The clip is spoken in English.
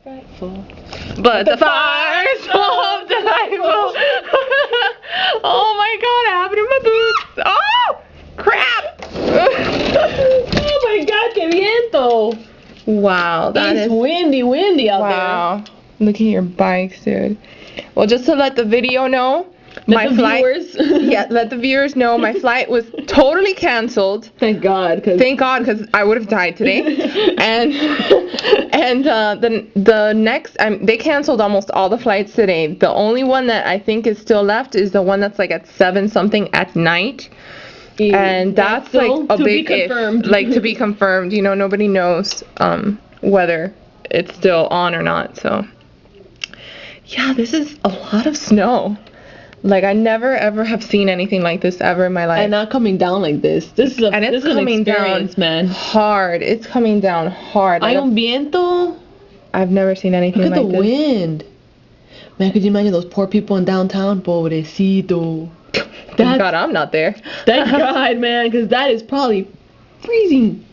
Frightful. But the fire's so delightful. Oh my god, I have it in my boots. Oh, crap. Oh my god, que viento. Wow, that It's is windy out wow. Look at your bikes, dude. Well, just to let the video know, there. Viewers. yeah, let the viewers know my flight was totally canceled. Thank God, because I would have died today. and the next, they canceled almost all the flights today. The only one that I think is still left is the one that's like at 7 something at night. And that's like a big if, like to be confirmed. You know, nobody knows whether it's still on or not. So yeah, this is a lot of snow. Like I never ever have seen anything like this ever in my life. And not coming down like this. This is coming down, man. Hard. It's coming down hard. Hay un viento. I've never seen anything like this. Look at the wind. Man, could you imagine those poor people in downtown? Pobrecito. Thank God I'm not there. Thank God, man, because that is probably freezing.